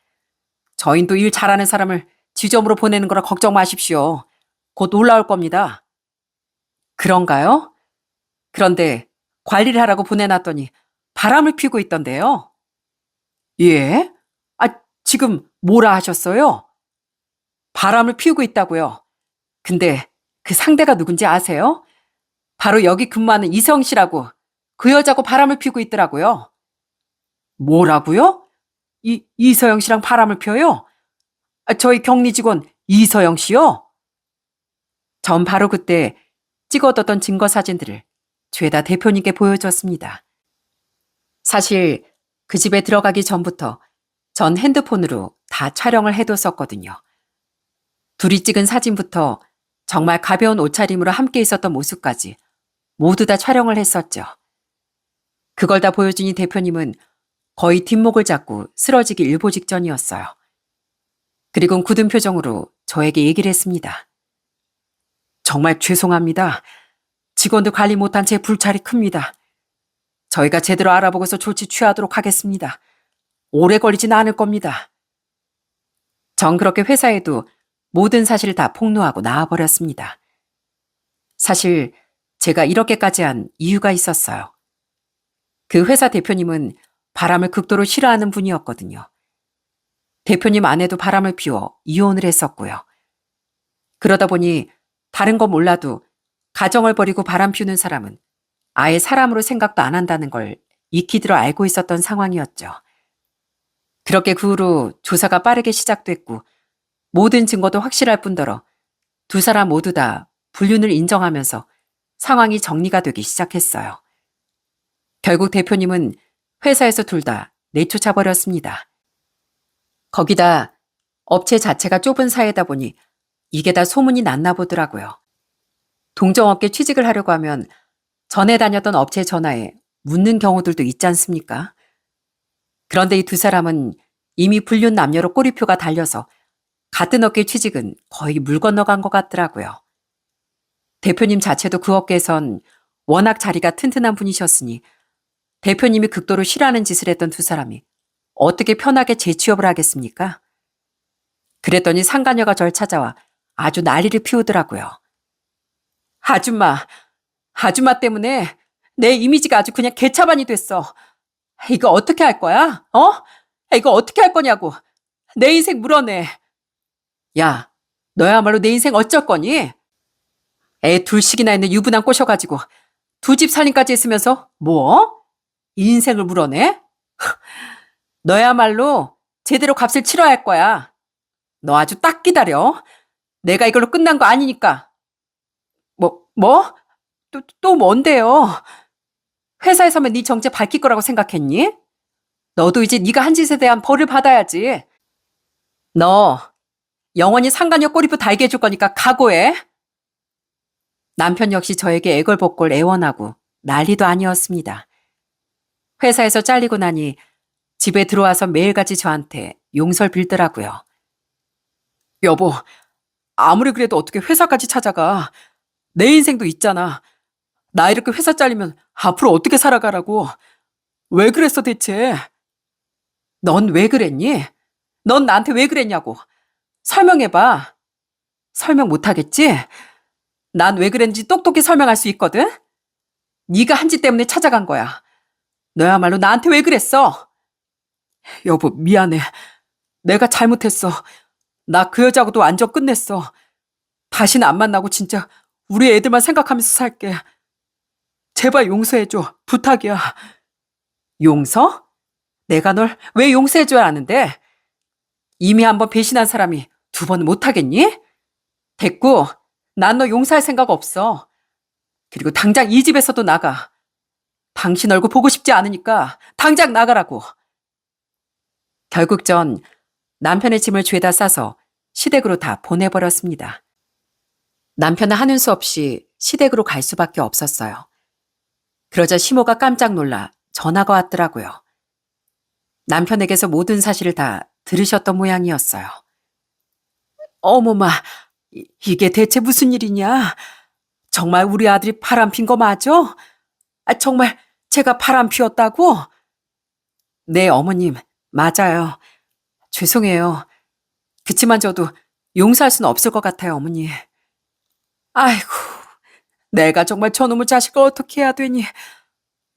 저희도 일 잘하는 사람을 지점으로 보내는 거라 걱정 마십시오. 곧 올라올 겁니다. 그런가요? 그런데 관리를 하라고 보내놨더니 바람을 피우고 있던데요. 예? 아, 지금 뭐라 하셨어요? 바람을 피우고 있다고요. 근데 그 상대가 누군지 아세요? 바로 여기 근무하는 이성 씨라고 그 여자고 바람을 피우고 있더라고요. 뭐라고요? 이서영 씨랑 바람을 펴요? 아, 저희 격리 직원 이서영 씨요? 전 바로 그때 찍어뒀던 증거 사진들을 죄다 대표님께 보여줬습니다. 사실 그 집에 들어가기 전부터 전 핸드폰으로 다 촬영을 해뒀었거든요. 둘이 찍은 사진부터 정말 가벼운 옷차림으로 함께 있었던 모습까지 모두 다 촬영을 했었죠. 그걸 다 보여주니 대표님은 거의 뒷목을 잡고 쓰러지기 일보 직전이었어요. 그리고 굳은 표정으로 저에게 얘기를 했습니다. 정말 죄송합니다. 직원들 관리 못한 제 불찰이 큽니다. 저희가 제대로 알아보고서 조치 취하도록 하겠습니다. 오래 걸리진 않을 겁니다. 전 그렇게 회사에도 모든 사실을 다 폭로하고 나와버렸습니다. 사실 제가 이렇게까지 한 이유가 있었어요. 그 회사 대표님은 바람을 극도로 싫어하는 분이었거든요. 대표님 아내도 바람을 피워 이혼을 했었고요. 그러다 보니 다른 건 몰라도 가정을 버리고 바람 피우는 사람은 아예 사람으로 생각도 안 한다는 걸 익히 들어 알고 있었던 상황이었죠. 그렇게 그 후로 조사가 빠르게 시작됐고 모든 증거도 확실할 뿐더러 두 사람 모두 다 불륜을 인정하면서 상황이 정리가 되기 시작했어요. 결국 대표님은 회사에서 둘 다 내쫓아 버렸습니다. 거기다 업체 자체가 좁은 사이다 보니 이게 다 소문이 났나 보더라고요. 동종업계 취직을 하려고 하면 전에 다녔던 업체 전화에 묻는 경우들도 있지 않습니까? 그런데 이 두 사람은 이미 불륜 남녀로 꼬리표가 달려서 같은 업계 취직은 거의 물 건너간 것 같더라고요. 대표님 자체도 그 업계에선 워낙 자리가 튼튼한 분이셨으니 대표님이 극도로 싫어하는 짓을 했던 두 사람이 어떻게 편하게 재취업을 하겠습니까? 그랬더니 상간녀가 절 찾아와 아주 난리를 피우더라고요. 아줌마 때문에 내 이미지가 아주 그냥 개차반이 됐어. 이거 어떻게 할 거야? 이거 어떻게 할 거냐고. 내 인생 물어내. 야, 너야말로 내 인생 어쩔 거니? 애 둘씩이나 있는 유부남 꼬셔가지고 두 집 살림까지 했으면서 뭐? 인생을 물어내? 너야말로 제대로 값을 치러야 할 거야. 너 아주 딱 기다려. 내가 이걸로 끝난 거 아니니까. 뭐? 또 뭔데요? 회사에서만 네 정체 밝힐 거라고 생각했니? 너도 이제 네가 한 짓에 대한 벌을 받아야지. 너 영원히 상간녀 꼬리표 달게 해줄 거니까 각오해. 남편 역시 저에게 애걸복걸 애원하고 난리도 아니었습니다. 회사에서 잘리고 나니 집에 들어와서 매일같이 저한테 용서를 빌더라고요. 여보, 아무리 그래도 어떻게 회사까지 찾아가. 내 인생도 있잖아. 나 이렇게 회사 잘리면 앞으로 어떻게 살아가라고. 왜 그랬어 대체? 넌 왜 그랬니? 넌 나한테 왜 그랬냐고. 설명해봐. 설명 못하겠지? 난 왜 그랬는지 똑똑히 설명할 수 있거든? 네가 한 짓 때문에 찾아간 거야. 너야말로 나한테 왜 그랬어? 여보, 미안해. 내가 잘못했어. 나 그 여자하고도 완전 끝냈어. 다시는 안 만나고 진짜 우리 애들만 생각하면서 살게. 제발 용서해줘. 부탁이야. 용서? 내가 널 왜 용서해줘야 하는데? 이미 한번 배신한 사람이 두 번은 못하겠니? 됐고, 난 너 용서할 생각 없어. 그리고 당장 이 집에서도 나가. 당신 얼굴 보고 싶지 않으니까 당장 나가라고. 결국 전 남편의 짐을 죄다 싸서 시댁으로 다 보내버렸습니다. 남편은 하는 수 없이 시댁으로 갈 수밖에 없었어요. 그러자 시모가 깜짝 놀라 전화가 왔더라고요. 남편에게서 모든 사실을 다 들으셨던 모양이었어요. 어머마, 이게 대체 무슨 일이냐? 정말 우리 아들이 바람핀 거 맞아? 정말 제가 바람 피웠다고? 네, 어머님, 맞아요. 죄송해요. 그치만 저도 용서할 수는 없을 것 같아요, 어머니. 아이고, 내가 정말 저놈의 자식을 어떻게 해야 되니?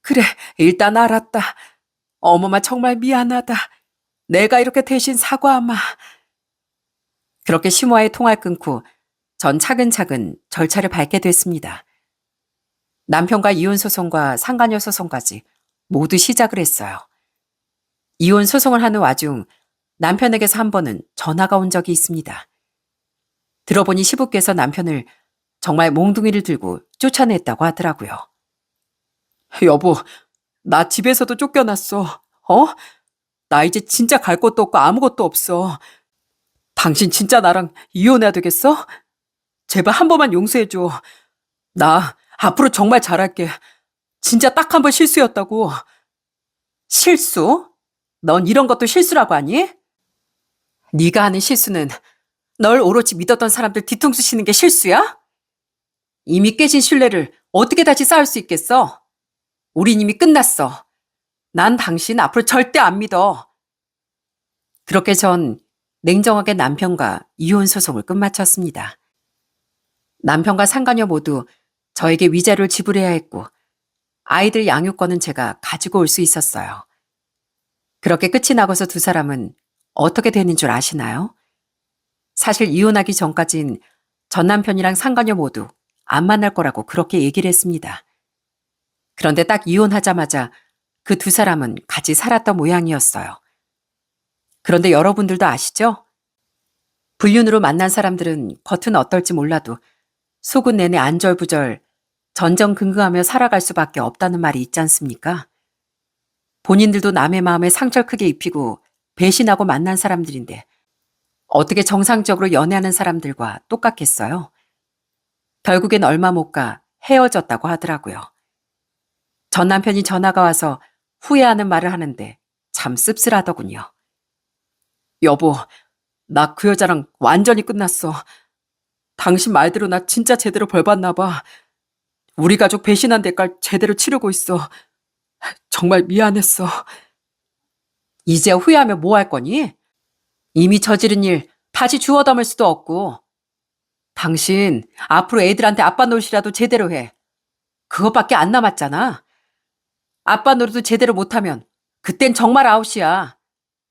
그래, 일단 알았다. 어머마 정말 미안하다. 내가 이렇게 대신 사과하마. 그렇게 시모와의 통화를 끊고 전 차근차근 절차를 밟게 됐습니다. 남편과 이혼 소송과 상간녀 소송까지 모두 시작을 했어요. 이혼 소송을 하는 와중 남편에게서 한 번은 전화가 온 적이 있습니다. 들어보니 시부께서 남편을 정말 몽둥이를 들고 쫓아냈다고 하더라고요. 여보, 나 집에서도 쫓겨났어. 나 이제 진짜 갈 곳도 없고 아무것도 없어. 당신 진짜 나랑 이혼해야 되겠어? 제발 한 번만 용서해줘. 나 앞으로 정말 잘할게. 진짜 딱 한 번 실수였다고. 실수? 넌 이런 것도 실수라고 하니? 네가 하는 실수는 널 오로지 믿었던 사람들 뒤통수 치는 게 실수야? 이미 깨진 신뢰를 어떻게 다시 쌓을 수 있겠어? 우린 이미 끝났어. 난 당신 앞으로 절대 안 믿어. 그렇게 전 냉정하게 남편과 이혼 소송을 끝마쳤습니다. 남편과 상간녀 모두 저에게 위자료를 지불해야 했고 아이들 양육권은 제가 가지고 올 수 있었어요. 그렇게 끝이 나고서 두 사람은 어떻게 되는 줄 아시나요? 사실 이혼하기 전까진 전 남편이랑 상간녀 모두 안 만날 거라고 그렇게 얘기를 했습니다. 그런데 딱 이혼하자마자 그 두 사람은 같이 살았던 모양이었어요. 그런데 여러분들도 아시죠? 불륜으로 만난 사람들은 겉은 어떨지 몰라도 속은 내내 안절부절 전전긍긍하며 살아갈 수밖에 없다는 말이 있지 않습니까? 본인들도 남의 마음에 상처를 크게 입히고 배신하고 만난 사람들인데 어떻게 정상적으로 연애하는 사람들과 똑같겠어요? 결국엔 얼마 못 가 헤어졌다고 하더라고요. 전 남편이 전화가 와서 후회하는 말을 하는데 참 씁쓸하더군요. 여보, 나 그 여자랑 완전히 끝났어. 당신 말대로 나 진짜 제대로 벌 받나 봐. 우리 가족 배신한 대가를 제대로 치르고 있어. 정말 미안했어. 이제 후회하면 뭐 할 거니? 이미 저지른 일 다시 주워 담을 수도 없고. 당신 앞으로 애들한테 아빠 노릇이라도 제대로 해. 그것밖에 안 남았잖아. 아빠 노릇도 제대로 못하면 그땐 정말 아웃이야.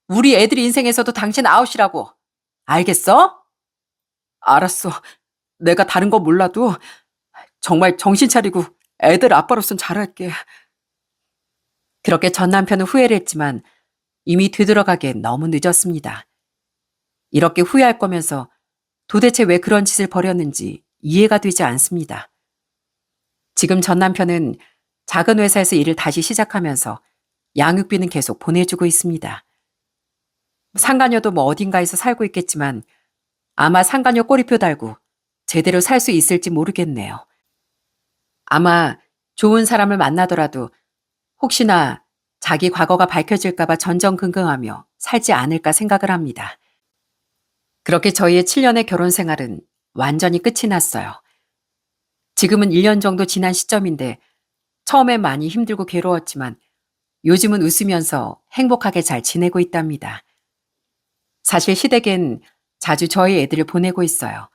우리 애들 인생에서도 당신 아웃이라고. 알겠어? 알았어. 내가 다른 거 몰라도 정말 정신 차리고 애들 아빠로선 잘할게. 그렇게 전 남편은 후회를 했지만 이미 되돌아가기엔 너무 늦었습니다. 이렇게 후회할 거면서 도대체 왜 그런 짓을 벌였는지 이해가 되지 않습니다. 지금 전 남편은 작은 회사에서 일을 다시 시작하면서 양육비는 계속 보내주고 있습니다. 상가녀도 뭐 어딘가에서 살고 있겠지만 아마 상가녀 꼬리표 달고 제대로 살 수 있을지 모르겠네요. 아마 좋은 사람을 만나더라도 혹시나 자기 과거가 밝혀질까봐 전전긍긍하며 살지 않을까 생각을 합니다. 그렇게 저희의 7년의 결혼 생활은 완전히 끝이 났어요. 지금은 1년 정도 지난 시점인데 처음엔 많이 힘들고 괴로웠지만 요즘은 웃으면서 행복하게 잘 지내고 있답니다. 사실 시댁엔 자주 저희 애들을 보내고 있어요.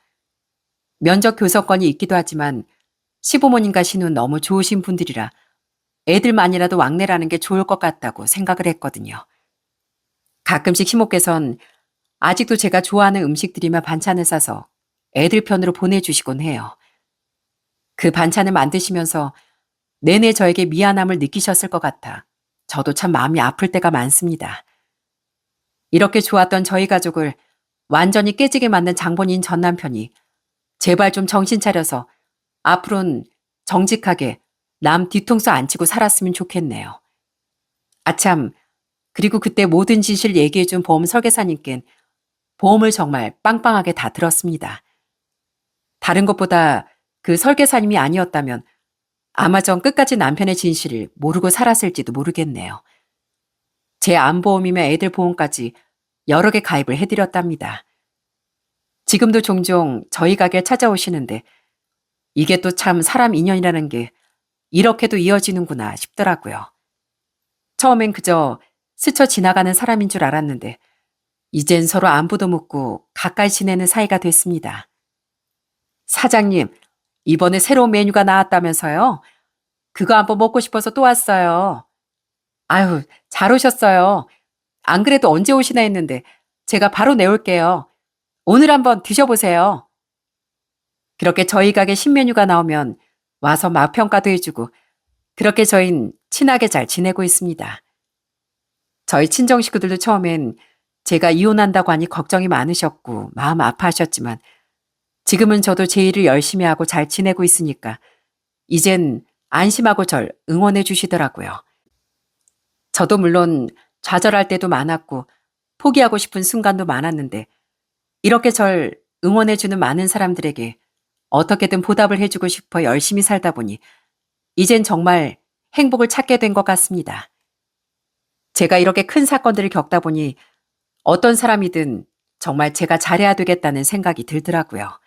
면접 교섭권이 있기도 하지만 시부모님과 시누는 너무 좋으신 분들이라 애들만이라도 왕래라는 게 좋을 것 같다고 생각을 했거든요. 가끔씩 시모께선 아직도 제가 좋아하는 음식들이면 반찬을 싸서 애들 편으로 보내주시곤 해요. 그 반찬을 만드시면서 내내 저에게 미안함을 느끼셨을 것 같아 저도 참 마음이 아플 때가 많습니다. 이렇게 좋았던 저희 가족을 완전히 깨지게 만든 장본인 전 남편이 제발 좀 정신 차려서 앞으로는 정직하게 남 뒤통수 안 치고 살았으면 좋겠네요. 아참, 그리고 그때 모든 진실 얘기해준 보험 설계사님께는 보험을 정말 빵빵하게 다 들었습니다. 다른 것보다 그 설계사님이 아니었다면 아마 전 끝까지 남편의 진실을 모르고 살았을지도 모르겠네요. 제 암보험이며 애들 보험까지 여러 개 가입을 해드렸답니다. 지금도 종종 저희 가게 찾아오시는데 이게 또 참 사람 인연이라는 게 이렇게도 이어지는구나 싶더라고요. 처음엔 그저 스쳐 지나가는 사람인 줄 알았는데 이젠 서로 안부도 묻고 가까이 지내는 사이가 됐습니다. 사장님, 이번에 새로운 메뉴가 나왔다면서요? 그거 한번 먹고 싶어서 또 왔어요. 아유, 잘 오셨어요. 안 그래도 언제 오시나 했는데 제가 바로 내올게요. 오늘 한번 드셔보세요. 그렇게 저희 가게 신메뉴가 나오면 와서 맛평가도 해주고 그렇게 저흰 친하게 잘 지내고 있습니다. 저희 친정 식구들도 처음엔 제가 이혼한다고 하니 걱정이 많으셨고 마음 아파하셨지만 지금은 저도 제 일을 열심히 하고 잘 지내고 있으니까 이젠 안심하고 절 응원해 주시더라고요. 저도 물론 좌절할 때도 많았고 포기하고 싶은 순간도 많았는데 이렇게 절 응원해 주는 많은 사람들에게 어떻게든 보답을 해주고 싶어 열심히 살다 보니 이젠 정말 행복을 찾게 된 것 같습니다. 제가 이렇게 큰 사건들을 겪다 보니 어떤 사람이든 정말 제가 잘해야 되겠다는 생각이 들더라고요.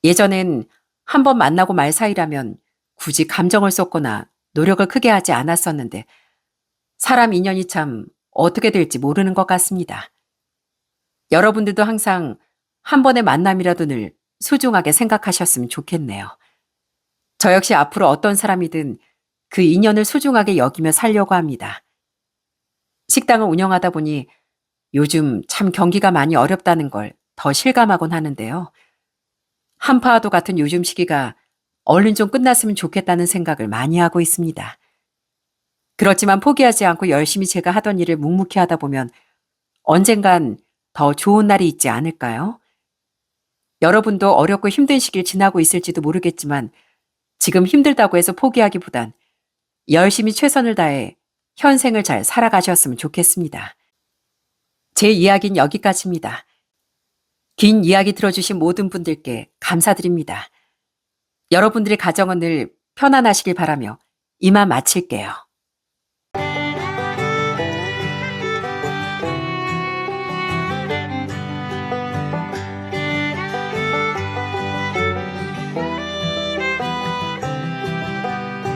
예전엔 한 번 만나고 말 사이라면 굳이 감정을 쏟거나 노력을 크게 하지 않았었는데 사람 인연이 참 어떻게 될지 모르는 것 같습니다. 여러분들도 항상 한 번의 만남이라도 늘 소중하게 생각하셨으면 좋겠네요. 저 역시 앞으로 어떤 사람이든 그 인연을 소중하게 여기며 살려고 합니다. 식당을 운영하다 보니 요즘 참 경기가 많이 어렵다는 걸 더 실감하곤 하는데요. 한파와도 같은 요즘 시기가 얼른 좀 끝났으면 좋겠다는 생각을 많이 하고 있습니다. 그렇지만 포기하지 않고 열심히 제가 하던 일을 묵묵히 하다 보면 언젠간 더 좋은 날이 있지 않을까요? 여러분도 어렵고 힘든 시기를 지나고 있을지도 모르겠지만 지금 힘들다고 해서 포기하기보단 열심히 최선을 다해 현생을 잘 살아가셨으면 좋겠습니다. 제 이야기는 여기까지입니다. 긴 이야기 들어주신 모든 분들께 감사드립니다. 여러분들의 가정은 늘 편안하시길 바라며 이만 마칠게요.